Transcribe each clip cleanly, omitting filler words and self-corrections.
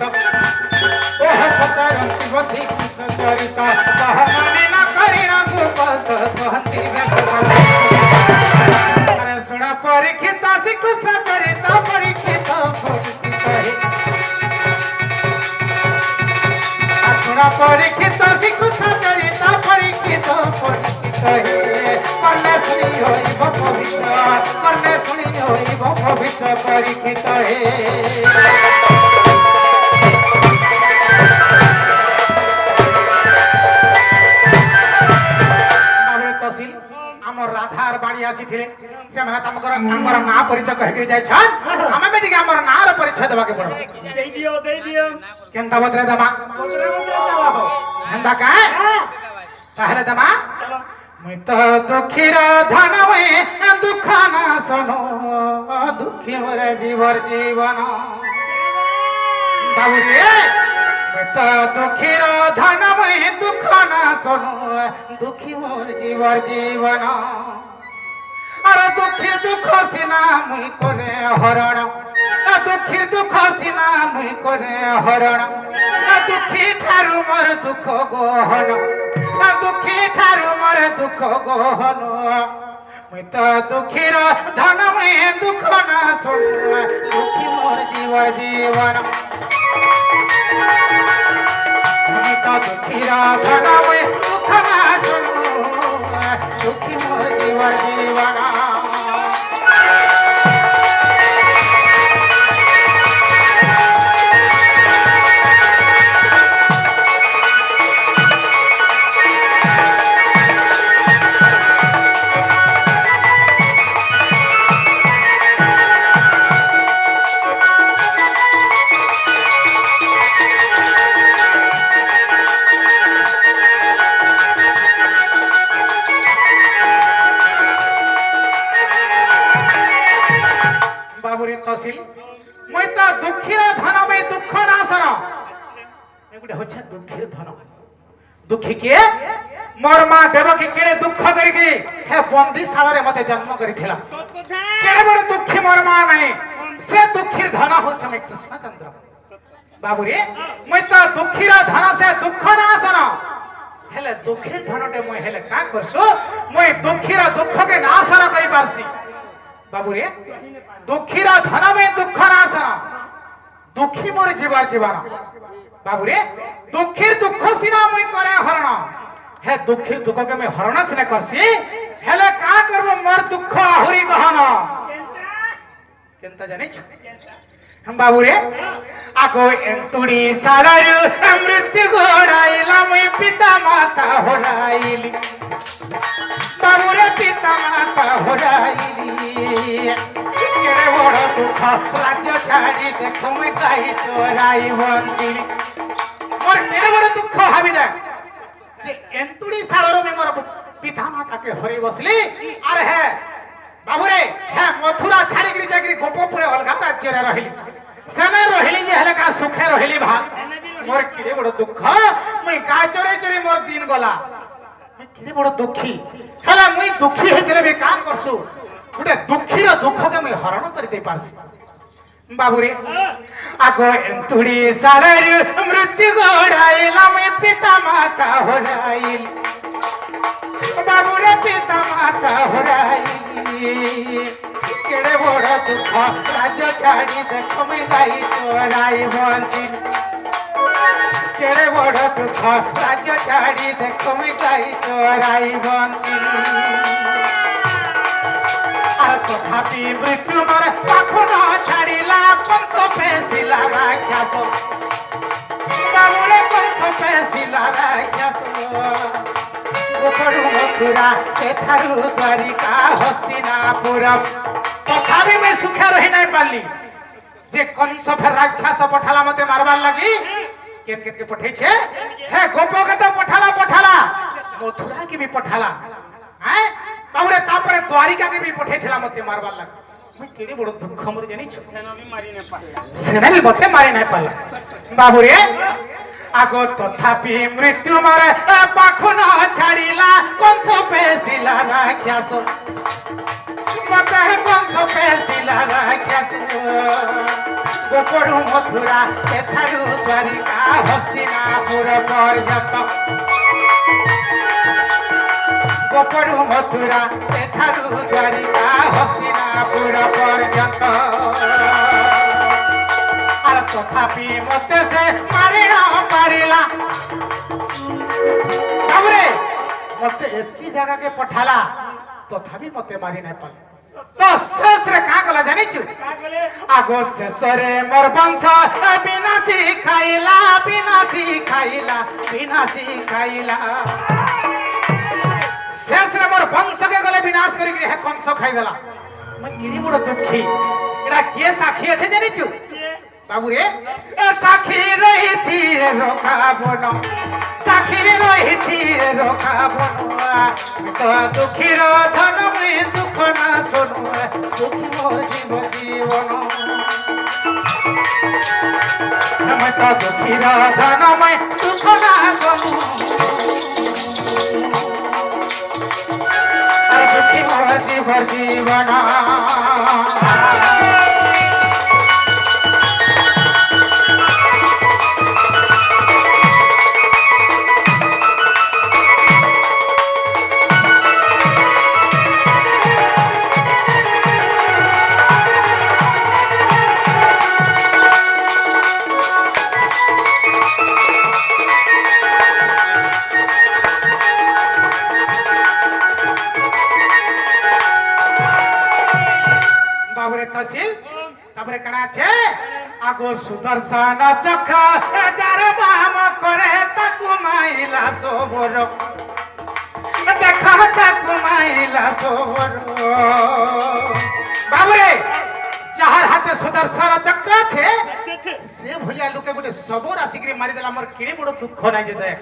ओह पतरंती बसी कृष्ण चरिता कह माने न करिना गोपत कहती अरे सुना परीक्षित श्री कृष्ण चरिता परीक्षित सुना परीक्षित श्री कृष्ण चरिता परीक्षित कर्णे सुनी होइब पवित्र कर्णे सुनी होइब पवित्र परीक्षित हे राधार बाणी आसी थिले से माने तमकर ना परिचय कह के जाय छन हमें बेटी के हमर ना रो परिचय देबा के पड़ो दे दियो केनता बदरे दमा बदरे चला हो हंदा का पहले दमा चलो मैं तो दुखीर धनवे दुख ना सनो दुखी मोर जीवन बाबूरे मैं तो दुखीर धनवे दुख ना सनो दुखी मोर जीवन अरे दुखीर दुख सिना मुई करे हरण दुखीर दुख सिना मुई करे हरण दुखी ठारू मोर दुख गहन दुखी ठारू मोर दुख गहन मुई तो दुखीर धन में दुख ना छोड़ दुखी मोर जीवन मुई तो दुखीर धन में दुख ना छोड़ दुखी मोर जीवन मैं तो दुखीर धन में दुख नाशन एगुटे होछ दुखीर धन दुखी के मोर मां देवकी केड़े दुख करके हे बंदीशाला रे मते जन्म करिथिला केड़े बड़ दुखी मोर मां नहीं से दुखीर धन होछ में कृष्णचंद्र बाबू रे मैं तो दुखीर धन से दुख नाशन हेले दुखीर धनटे मैं हेले का करसु मैं दुखीर दुख के नाशन करि पारसी बाबू रे दुखीर धन में दुख नाशन दुखी मोर जीवन बाबू रे दुखीर दुख सिना मुई करे हरण हे दुखीर दुख के मैं हरण सिना करसी हेले का करबो मोर दुख आहुरी गहन केनता जानि हम बाबू रे आगो एंतुड़ी सारारु मृत्यु गोड़ाइला मुई पिता माता होराइली बाबू रे पिता माता होराइली केड़े बड़ दुख राज्य छाड़ी देख मुई गाई चोराई बंदिली मोर केड़े बड़ दुख भाबी दे जे एंतुड़ी सागर में मोर पिता माता के हरि बसली अरे हे बाबू रे हे मथुरा छाड़ी गिरी जागिरी गोपपुरे अलगा राज्य रे रहिली सने रहिली जे हेले का सुखे रहिली भा मोर केड़े बड़ दुख मुई गाय चोरे चोरी मोर दिन गला मैं केड़े बड़ दुखी हला मुई दुखी हेतिले भी काम करसु गुटे दुखीर दुख के मैं हरण कर दे पारसी बाबू रे आगो एंतुड़ी सागर मृत्यु गोड़ाइला मैं पिता माता होराइली बाबू रे पिता माता होराइली केड़े बड़ दुख राज्य छाड़ी देख मैं गाई चोराई बंदिली केड़े बड़ दुख राज्य छाड़ी देख मैं गाई चोराई बंदिली तथापि मृत्यु मोर पाखन छाड़िला कंस पेसिला राक्षस बाबुरे कंस पेसिला राक्षस गोपड़ू मथुरा सेठारु द्वारिका हस्तिनापुर तथापि मैं सुखे रही नहीं पारली जे कंस फेर राक्षस पठाला मते मारबार लगी केन के पठै छे हे गोप के तो पठाला मथुरा की भी पठाला हैं तावरे तापरे द्वारिका के भी पठेथिला मते मारबार लाग मैं केडी बड़ दुख मोर जानि छु सेना भी मारी नै पाला सेना भी मते मारी नै पाला बाबू रे आगो तथापि मृत्यु मारे पाखन छाड़िला कंस पेसिला राक्षस मते कंस पेसिला राक्षस গোপড়ু মথুরা এথারু দ্বারিকা হস্তিনাপুর পর্যন্ত গোপড়ু মথুরা এথারু দ্বারিকা হস্তিনাপুর পর্যন্ত আর তথাপি মতে সে মারি না পারিলা তারপরে মতে এতি জায়গাকে পঠালা তথাপি মতে মারি না পারলা তো শেষরে কা কলা জানিছু আগো শেষরে মোর বংশ বিনাশী খাইলা বিনাশী খাইলা বিনাশী খাইলা শেষরে মোর বংশকে গলে বিনাশ করি হে কংস খাইদেলা মই কিনি বড় দুঃখী এরা কে সাক্ষী আছে জানিছু বাবুরে এ সাক্ষী রহিছি রোখাবন সাক্ষী রহিছি রোখাবন তো দুঃখীর ধন মুই দুঃখ না শোনু দুঃখী মোর জীবন আমি তো দুঃখীর ধন মুই দুঃখ না শোনু দুঃখী মোর জীবন তারপরে কেন আছে আগো সুদর্শন চক্র যার বাম করে তাকু মাইলা সোবর দেখা তাকু মাইলা সোবর বাবুরে যাহার হাতে সুদর্শন চক্র আছে সে ভুলিয়া লোকে গোটে সবর আসিকি মারিদেলা আমার কিড়ি বড় দুঃখ নাই যে দেখ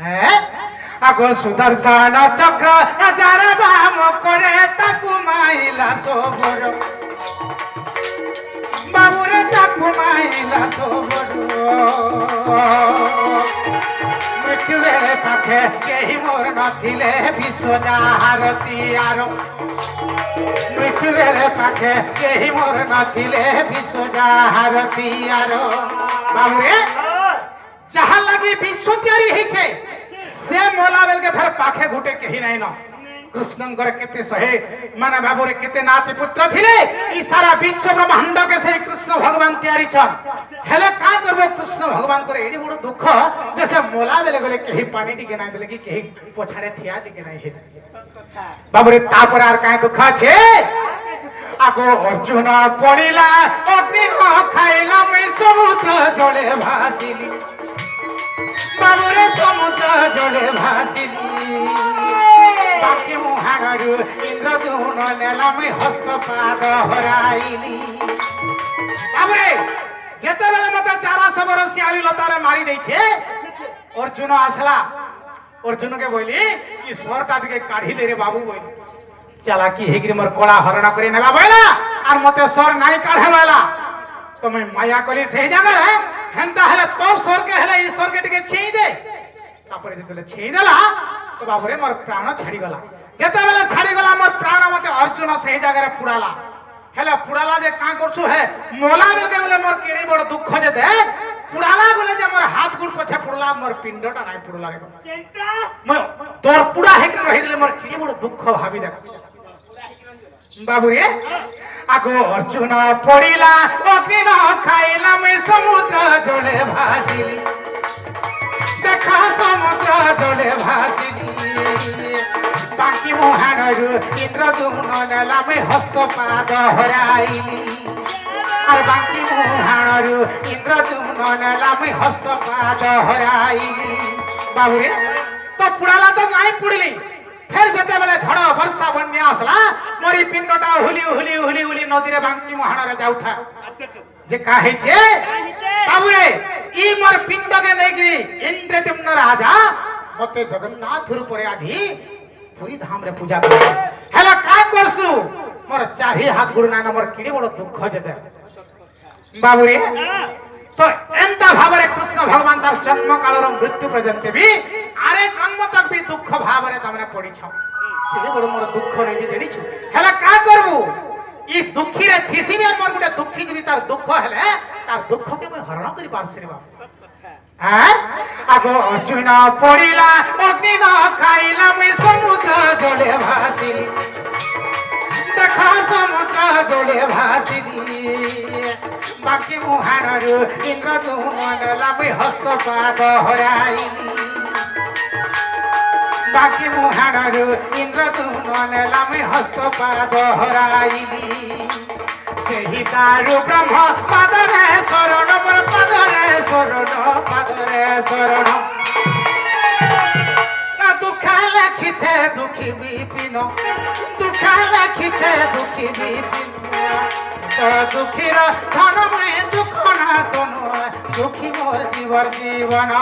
হ্যাঁ আগো সুদর্শন চক্র যার বাম করে তাকু মাইলা সোবর বাবুরে তাকু মাইলা সোবর মৃত্যু বেড়ে পাখে কেহি মোর নথিলে বিশ্ব যাহারতি আর মৃত্যু বেড়ে পাখে কেহি মোর নথিলে বিশ্ব যাহারতি আর বাবুরে যাহা লাগি বিশ্ব তৈরি হয়েছে সে মোলা বেলকে ফের পাখে ঘুটে কেহি নাই ন কৃষ্ণঙ্কর কেতে শহে মানে বাবুরে কেতে নাতি পুত্র থিলে ই সারা বিশ্ব ব্রহ্মাণ্ড কে সেই কৃষ্ণ ভগবান তৈরি ছন হেলে কা করব কৃষ্ণ ভগবান করে এডি বড় দুঃখ যে সে মোলা বেলে গলে কেহি পানি টিকে নাই বেলে কি কেহি পছাড়ে ঠিয়া টিকে নাই হে বাবুরে তারপর আর কায় দুঃখ আছে আগো অর্জুন পড়িলা অগ্নি খাইলা মই সমুদ্র জলে ভাসিলি বাবুরে সমুদ্র জলে ভাসিলি বাকি মুহাগরু ইন্দ্রদুন নেলাম হস্ত পাদ হরাইলি বাবুরে যেতেবেলে মতে 400 বরস শিয়ালি লতারে মারি দেইছে অর্জুন আসলা অর্জুনকে বলি কি সরটা দিকে কাঢ়ি দে রে বাবু বলি চালাকি হেগিরি মোর কলা হরণা করে নেবা বইলা আর মতে সর নাই কাঢ়ে বইলা তুমি মায়া কলি সেই জায়গায় হেন্তা হেলে তোর সরকে হেলে এই সরকে টিকে ছিই দে তারপরে যেতেলে ছিই দেলা তো বাবুরে মোর প্রাণ ছাড়ি গলা যেতেবেলে ছাড়ি গলা মোর প্রাণ মতে অর্জুন সেই জায়গায় পুড়ালা হেলে পুড়ালা যে কা করছু হে মোলা বেলকে বলে মোর কেড়ে বড় দুঃখ যে দেখ পুড়ালা বলে যে মোর হাত গুড় পছে পুড়লা মোর পিণ্ডটা নাই পুড়লা রে চিন্তা তোর পুড়া হেকে রহি গেলে মোর কেড়ে বড় দুঃখ ভাবি দেখ বাবুরে আগো অর্জুন পড়িলা অগ্নি খাইলাম সমুদ্র জলে ভাসিলি দেখা সমুদ্র জলে ভাসিলি বাকি মুহানরু ইন্দ্রদুম্ন নেলাম হস্ত পাদ হরাইলি আর বাকি মুহানরু ইন্দ্রদুম্ন নেলাম হস্ত পাদ হরাইলি বাবুরে তো পুড়ালা তো নাই পুড়িলি ফের যেতেবেলে ঝড় বর্ষা বন্যা আসলা মরি পিণ্ডটা হুলি হুলি হুলি হুলি নদীরে বাঙ্কি মহানরে যাউথা যে কা হইছে বাবুরে ই মোর পিণ্ডকে নেকি ইন্দ্রদুম্ন রাজা মতে জগন্নাথ রূপরে আধি পুরী ধাম রে পূজা করে হেলা কা করছু মোর চারি হাত গুড় না মোর কিড়ি বড় দুঃখ যেতে বাবুরে তো এন্তা ভাবরে কৃষ্ণ ভগবান তার জন্ম কালর মৃত্যু পর্যন্ত বি আরে জন্ম তক বি দুঃখ ভাবরে তোমরা পড়িছ কিড়ি বড় মোর দুঃখ নেই জানিছু হেলা কা করবু ই দুঃখীরে থিসিবে মোর গোটে দুঃখী যদি তার দুঃখ হেলে তার দুঃখকে মই হরণ করি পারছি রে বাবু হ্যাঁ আগো চুন পড়িলা অগ্নি ন খাইলা মই সমুদ্র জলে ভাসিলি দেখা সমুদ্র জলে ভাসিলি বাকি মুহানরু ইন্দ্র তুমনলা মই হস্তপাদ হরাইলি বাকি মুহানরু ইন্দ্র তুমনলা মই হস্তপাদ হরাইলি ସେହି ତାରୁ ବ୍ରହ୍ମ ପାଦରେ ଶରଣ ମୋର ପାଦରେ ଶରଣ ଦୁଃଖ ଲେଖିଛେ ଦୁଃଖୀ ବିପିନ ଦୁଃଖ ଲେଖିଛେ ଦୁଃଖୀ ବିପିନ ଦୁଃଖୀର ଧନ ମୁଇଁ ଦୁଃଖ ନା ଶୁଣୁ ଦୁଃଖୀ ମୋର ଜୀବନ